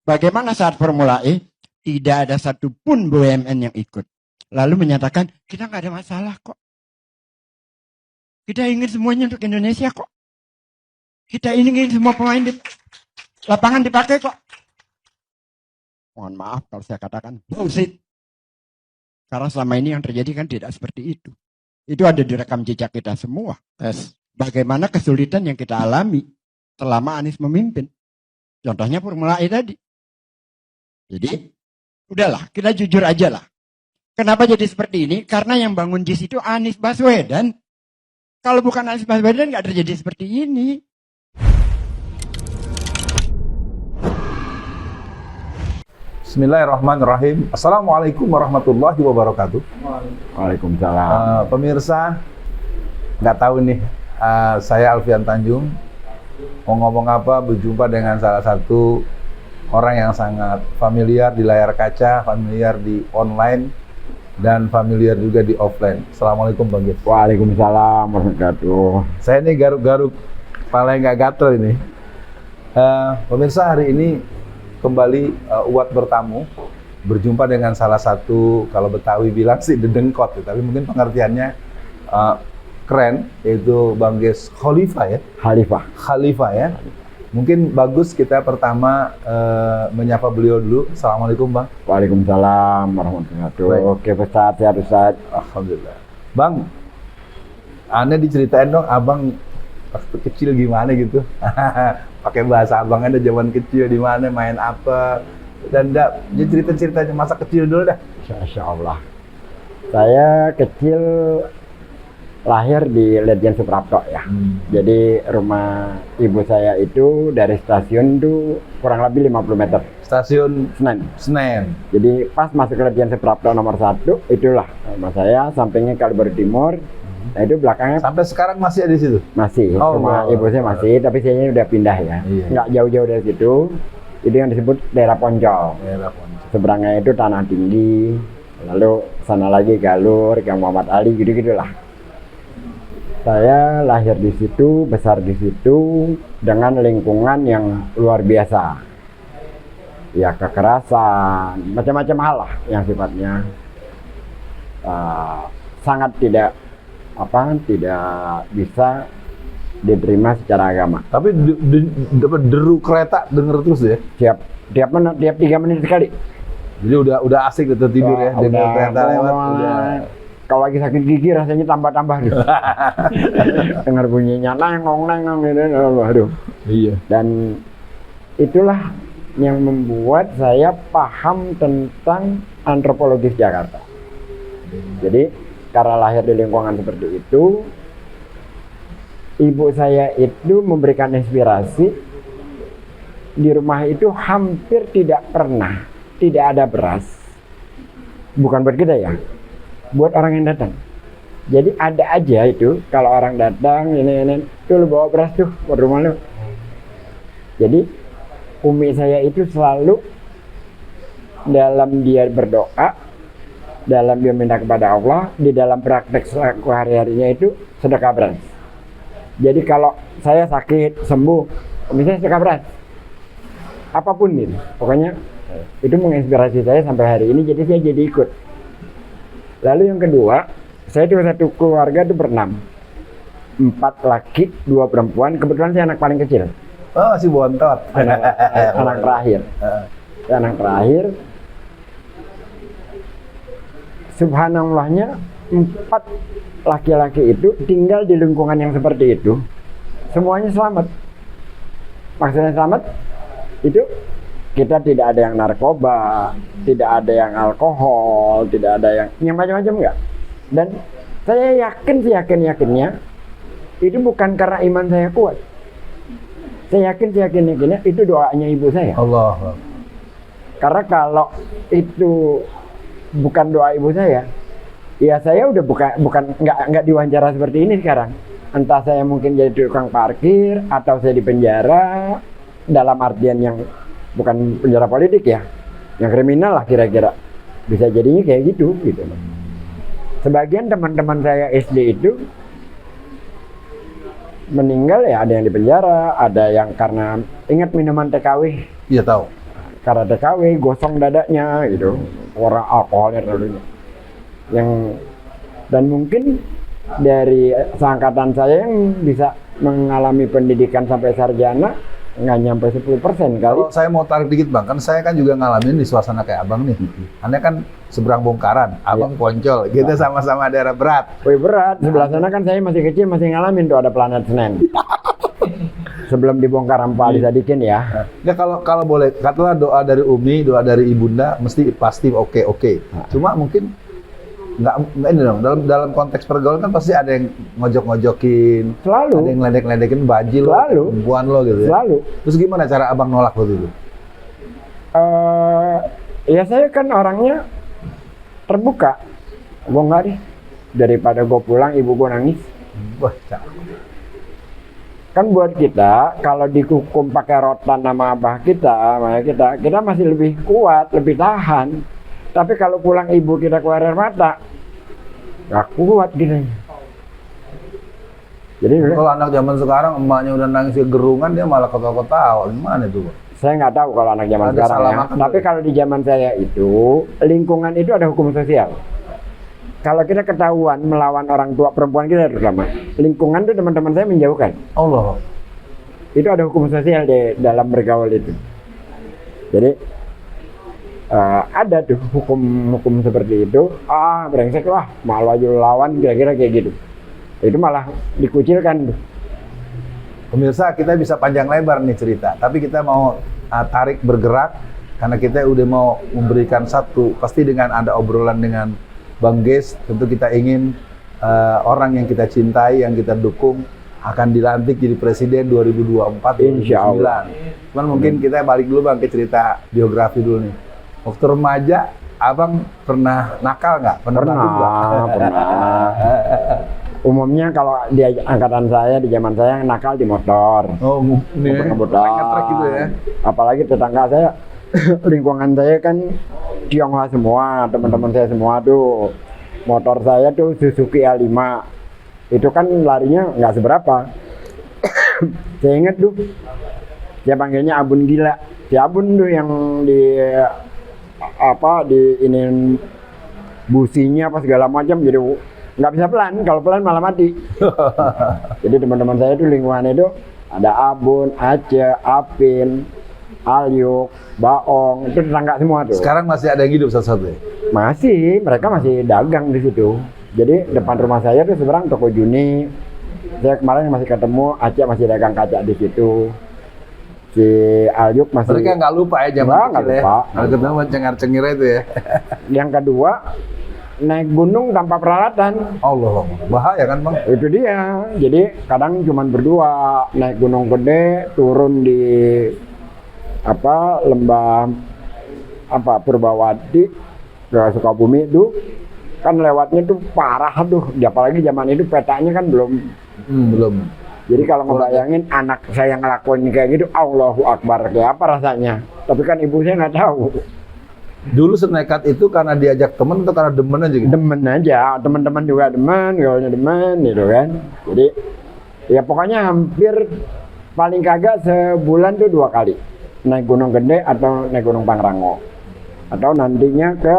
Bagaimana saat Formula E? Tidak ada satupun BUMN yang ikut. Lalu menyatakan, kita nggak ada masalah kok. Kita ingin semuanya untuk Indonesia kok. Kita ingin semua pemain di lapangan dipakai kok. Mohon maaf kalau saya katakan bullshit. Karena selama ini yang terjadi kan tidak seperti itu. Itu ada di rekam jejak kita semua. Yes. Bagaimana kesulitan yang kita alami selama Anies memimpin. Contohnya Formula E tadi. Jadi, udahlah, kita jujur aja lah. Kenapa jadi seperti ini? Karena yang bangun JIS itu Anies Baswedan. Kalau bukan Anies Baswedan nggak terjadi seperti ini. Bismillahirrahmanirrahim. Assalamualaikum warahmatullahi wabarakatuh. Waalaikumsalam. Pemirsa, nggak tahu nih, saya Alfian Tanjung mau ngomong apa, berjumpa dengan salah satu orang yang sangat familiar di layar kaca, familiar di online, dan familiar juga di offline. Assalamualaikum Bang Gif. Waalaikumsalam warahmatullahi. Saya ini garuk-garuk paling nggak gatel ini. Pemirsa, hari ini kembali Uwat bertamu, berjumpa dengan salah satu, kalau Betawi bilang sih dedengkot, tapi mungkin pengertiannya keren, yaitu Bang Ges Khalifah ya. Khalifah ya. Mungkin bagus kita pertama menyapa beliau dulu. Assalamualaikum Bang. Waalaikumsalam warahmatullahi wabarakatuh. Oke, Ustaz, sehat Ustaz. Alhamdulillah. Bang, aneh diceritain dong, abang waktu kecil gimana gitu. Pakai bahasa abang, ada zaman kecil di mana, main apa, dan dia cerita-ceritanya masa kecil dulu dah. Insya Allah. Saya kecil lahir di Ledjen Suprapto ya. Jadi rumah ibu saya itu dari stasiun itu kurang lebih 50 meter. Stasiun Senen. Jadi pas masuk ke Ledjen Suprapto nomor 1, itulah rumah saya, sampingnya Kalibaru Timur. Nah itu belakangnya sampai sekarang masih ada di situ? Masih, rumah ibu saya masih, tapi saya udah pindah ya. Iya. Nggak jauh-jauh dari situ. Itu yang disebut daerah Poncol. Seberangnya itu tanah tinggi, lalu sana lagi Galur, Gang Muhammad Ali, gitu-gitulah. Saya lahir di situ, besar di situ, dengan lingkungan yang luar biasa. Ya kekerasan, macam-macam hal lah yang sifatnya sangat tidak bisa diterima secara agama. Tapi deru kereta denger terus ya? Tiap 3 menit sekali. Jadi udah asik gitu tidur ya, dengar kereta lewat. Kalau lagi sakit gigi rasanya tambah-tambah tuh. Dengar bunyinya nengong gitu. Aduh. Iya. Dan itulah yang membuat saya paham tentang antropologis Jakarta. Jadi karena lahir di lingkungan seperti itu, ibu saya itu memberikan inspirasi. Di rumah itu hampir tidak ada beras. Bukan buat kita ya, buat orang yang datang. Jadi ada aja itu, kalau orang datang, ini tuh lu bawa beras tuh buat rumah lu. Jadi umi saya itu selalu dalam dia berdoa, dalam dia minta kepada Allah, di dalam praktek sehari-harinya itu sedekah beras. Jadi kalau saya sakit, sembuh, misalnya sedekah beras, apapun itu, pokoknya itu menginspirasi saya sampai hari ini, jadi saya jadi ikut. Lalu yang kedua, saya itu satu keluarga itu berenam, 4 laki, 2 perempuan, kebetulan saya anak paling kecil. Oh, si bontot. Anak terakhir. Anak terakhir. Subhanallahnya 4 laki-laki itu tinggal di lingkungan yang seperti itu, semuanya selamat. Maksudnya selamat itu kita tidak ada yang narkoba, tidak ada yang alkohol, tidak ada yang macam-macam enggak. Dan saya yakinnya itu bukan karena iman saya kuat. Saya yakinnya itu doanya ibu saya. Allah. Karena kalau itu bukan doa ibu saya, ya saya udah nggak diwawancara seperti ini sekarang. Entah saya mungkin jadi tukang parkir atau saya di penjara, dalam artian yang bukan penjara politik ya, yang kriminal lah kira-kira. Bisa jadinya kayak gitu. Sebagian teman-teman saya SD itu meninggal ya, ada yang di penjara, ada yang karena ingat minuman TKW. Iya tahu. karena TKW gosong dadanya gitu, orang alkoholnya dulunya. Dan mungkin dari seangkatan saya yang bisa mengalami pendidikan sampai sarjana nggak nyampe 10% kali. Kalau saya mau tarik dikit Bang, kan saya kan juga ngalamin di suasana kayak Abang nih. Anda kan seberang bongkaran, Abang Poncol, kita sama-sama daerah berat. Wih berat, sebelah sana kan saya masih kecil masih ngalamin tuh ada planet Senen. Sebelum dibongkar sama Pak Ali Sadikin ya. Ya kalau boleh, katakanlah doa dari Umi, doa dari Ibunda mesti pasti oke. Cuma mungkin nggak ini dong, dalam konteks pergaulan kan pasti ada yang ngojok-ngojokin, Selalu. ada yang ledek-ledekin baju lo, Selalu. perempuan lo gitu ya. Selalu. Terus gimana cara Abang nolak waktu itu? Ya saya kan orangnya terbuka. Gue nggak deh, daripada gue pulang ibu gue nangis. Wah, cakep. Kan buat kita kalau dihukum pakai rotan sama abah kita masih lebih kuat, lebih tahan. Tapi kalau pulang ibu kita keluar air mata, nggak kuat gitu. Jadi Kalau anak zaman sekarang emaknya udah nangis gerungan, dia malah ketawa-ketawa. Gimana itu, Bang? saya nggak tahu kalau anak zaman Ada sekarang salah ya. makan Tapi tuh. kalau di zaman saya itu, lingkungan itu ada hukum sosial. Kalau kita ketahuan melawan orang tua perempuan kita terutama, lingkungan itu teman-teman saya menjauhkan. Allah. Itu ada hukum sosial di dalam bergaul itu. Jadi ada tuh hukum seperti itu. Brengsek lah, malu aja lu lawan, kira-kira kayak gitu. Itu malah dikucilkan tuh. Pemirsa, kita bisa panjang lebar nih cerita, tapi kita mau tarik bergerak karena kita udah mau memberikan satu, pasti dengan ada obrolan dengan Bang Ges, tentu kita ingin orang yang kita cintai, yang kita dukung akan dilantik jadi presiden 2024. Insya Allah. 2029. Cuman mungkin kita balik dulu Bang ke cerita biografi dulu nih. Waktu remaja, Abang pernah nakal nggak? Pernah. Umumnya kalau di angkatan saya, di zaman saya nakal di motor. Oh, ini ngetrek gitu ya. Apalagi tetangga saya, lingkungan saya kan Tionghoa semua, teman-teman saya semua tuh. Motor saya tuh Suzuki A5. Itu kan larinya nggak seberapa. Saya ingat tuh, saya panggilnya Abun Gila. Si Abun tuh yang di ini businya apa segala macam, jadi nggak bisa pelan, kalau pelan malah mati. Jadi teman-teman saya itu lingkungan itu ada Abun, Aceh, Apin, Alyuk, Baong, itu tetangga semua tuh. Sekarang masih ada yang hidup satu-satu ya? Masih, mereka masih dagang di situ. Jadi depan rumah saya tuh seberang toko Juni. Saya kemarin masih ketemu Aceh masih dagang kaca di situ. Si Alyuk masih. Mereka nggak lupa ya zaman Nggak kecil ya? lupa. Kalau ketemu cengar-cengir itu ya? Yang kedua, naik gunung tanpa peralatan. Allah, bahaya kan Bang? Itu dia. Jadi kadang cuma berdua naik gunung gede, turun di lembah Purbawati ke Sukabumi itu kan lewatnya tuh parah tuh. Apalagi zaman itu petanya kan belum. Belum. Jadi kalau ngebayangin anak saya ngelakuin kayak gitu, Allahu Akbar, kayak apa rasanya? Tapi kan ibu saya nggak tahu. Dulu senekat itu karena diajak temen atau karena demen aja gitu? Demen aja, teman-teman juga demen, gaulnya demen gitu kan. Jadi ya pokoknya hampir paling kagak sebulan tuh 2 kali. Naik Gunung Gede atau naik Gunung Pangrango. Atau nantinya ke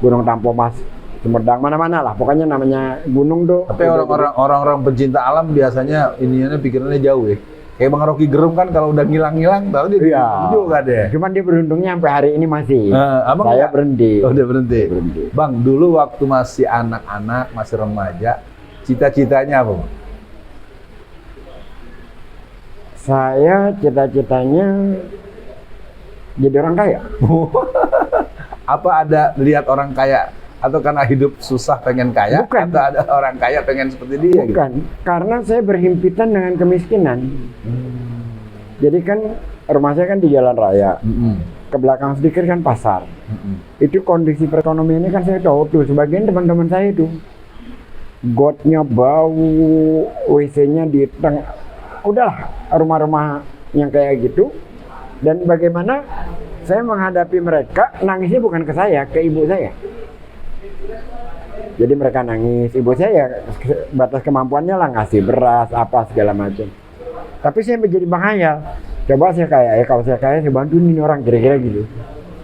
Gunung Tampomas, Sumedang, mana-mana lah. Pokoknya namanya gunung tuh. Tapi orang-orang pencinta alam biasanya iniannya pikirannya jauh ya. Kayak Bang Rocky Gerung kan kalau udah ngilang-ngilang tahu dia juga deh. Cuman dia beruntungnya sampai hari ini masih. Abang saya berhenti. Oh, udah berhenti. Berhenti. Bang, dulu waktu masih anak-anak, masih remaja, cita-citanya apa, Bang? Saya cita-citanya jadi orang kaya. Apa ada lihat orang kaya atau karena hidup susah pengen kaya? Bukan. Atau ada orang kaya pengen seperti dia? Bukan, karena saya berhimpitan dengan kemiskinan. Jadi kan rumah saya kan di jalan raya. Ke belakang sedikit kan pasar. Itu kondisi perekonomiannya kan saya tahu tuh. Sebagian teman-teman saya itu gotnya bau, WC-nya di tengah. Udahlah, rumah-rumah yang kayak gitu. Dan bagaimana saya menghadapi mereka, nangisnya bukan ke saya, ke ibu saya. Jadi mereka nangis, ibu saya batas kemampuannya lah ngasih beras, apa segala macam. Tapi saya menjadi menghayal, Coba saya kaya ya, kalau saya kaya saya bantu nih orang kira-kira gitu.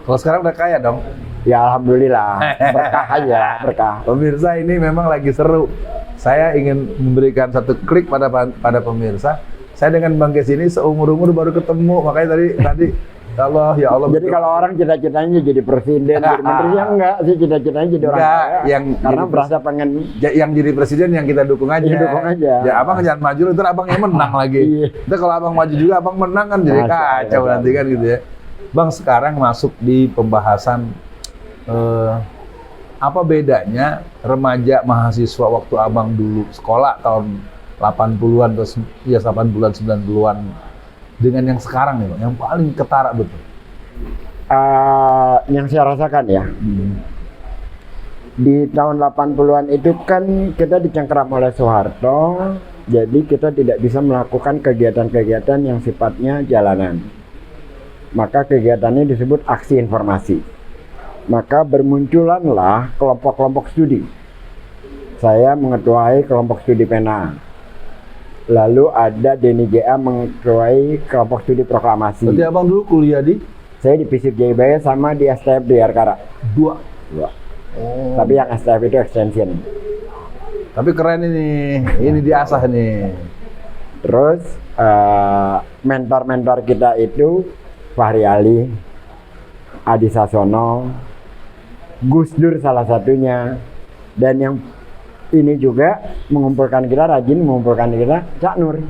Kalau sekarang udah kaya dong. Ya alhamdulillah, berkah aja, berkah. Pemirsa, ini memang lagi seru. Saya ingin memberikan satu klik pada pemirsa. Saya dengan Bang Kes ini seumur-umur baru ketemu. Makanya tadi Allah ya Allah. Jadi kalau orang cita-citanya jadi presiden, jadi menteri, ya enggak sih, cita-citanya jadi orang kaya. Karena berasa pengen yang jadi presiden yang kita dukung aja. Dukung aja. Ya abang jangan maju, ntar abang yang menang lagi. Iya. Ntar kalau abang maju juga abang menang kan jadi kacau nanti kan gitu ya. Bang, sekarang masuk di pembahasan apa bedanya remaja mahasiswa waktu abang dulu sekolah tahun 80-an atau ya 80-an 90-an dengan yang sekarang nih Bang, yang paling ketara betul. Yang saya rasakan ya, di tahun 80-an itu kan kita dicengkeram oleh Soeharto, jadi kita tidak bisa melakukan kegiatan-kegiatan yang sifatnya jalanan. Maka kegiatannya disebut aksi informasi. Maka bermunculanlah kelompok-kelompok studi. Saya mengetuai kelompok studi pena. Lalu ada Denny GA mengetuai kelompok studi proklamasi. Berarti abang dulu kuliah di? Saya di Fisip Jayabaya sama di STF di Arkara. Dua. Oh. Tapi yang STF itu extension. Tapi keren ini diasah nih. Terus mentor-mentor kita itu Fahri Ali, Adi Sasono, Gus Dur salah satunya, dan yang ini juga rajin mengumpulkan kita Cak Nur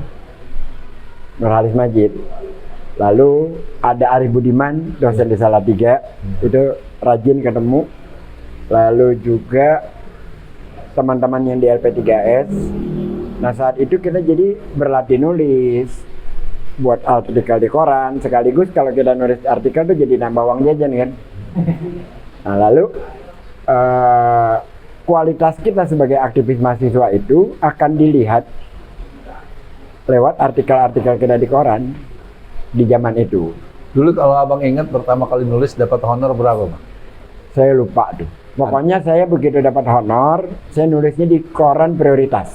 Halis Majid. Lalu ada Arif Budiman, dosen di Salatiga, itu rajin ketemu. Lalu juga teman-teman yang di LP3S. Nah saat itu kita jadi berlatih nulis, buat artikel di koran, sekaligus kalau kita nulis artikel tuh jadi nambah uang jajan kan. Nah lalu kualitas kita sebagai aktivis mahasiswa itu akan dilihat lewat artikel-artikel kita di koran di zaman itu. Dulu kalau abang ingat pertama kali nulis dapat honor berapa Bang? Saya lupa tuh. Pokoknya saya begitu dapat honor, saya nulisnya di koran Prioritas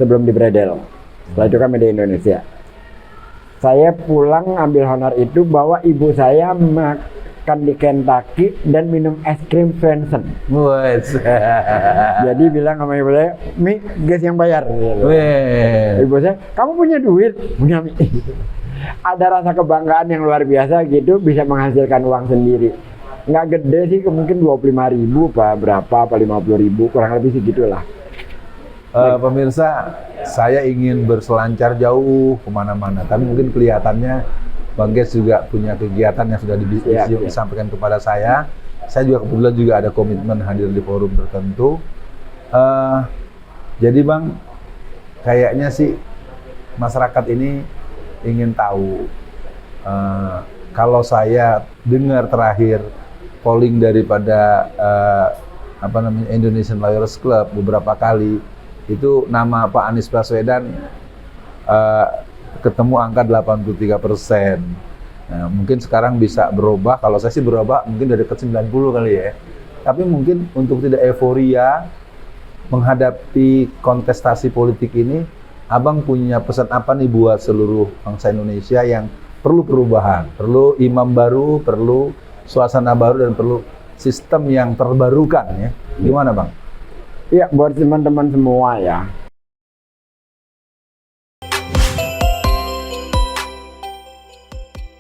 sebelum di Bredel. Setelah itu kan Media Indonesia. Saya pulang ambil honor itu bawa ibu saya makan di Kentucky dan minum es krim Swenson. Jadi bilang sama ibu saya, Mi, guys yang bayar. Ibu saya, kamu punya duit? Punya Mi. Ada rasa kebanggaan yang luar biasa gitu, bisa menghasilkan uang sendiri. Nggak gede sih, mungkin 25.000 berapa, 50.000, kurang lebih segitulah. Pemirsa, saya ingin berselancar jauh kemana-mana, tapi mungkin kelihatannya Bang Kes juga punya kegiatan yang sudah disampaikan kepada saya. Saya juga kebetulan juga ada komitmen hadir di forum tertentu. Jadi Bang, kayaknya sih masyarakat ini ingin tahu, kalau saya dengar terakhir polling daripada Indonesian Lawyers Club beberapa kali, itu nama Pak Anies Baswedan ketemu angka 83%. Nah, mungkin sekarang bisa berubah, kalau saya sih berubah mungkin dari ke 90 kali ya. Tapi mungkin untuk tidak euforia menghadapi kontestasi politik ini, Abang punya pesan apa nih buat seluruh bangsa Indonesia yang perlu perubahan, perlu imam baru, perlu suasana baru, dan perlu sistem yang terbarukan ya. Gimana Bang? Iya, buat teman-teman semua ya,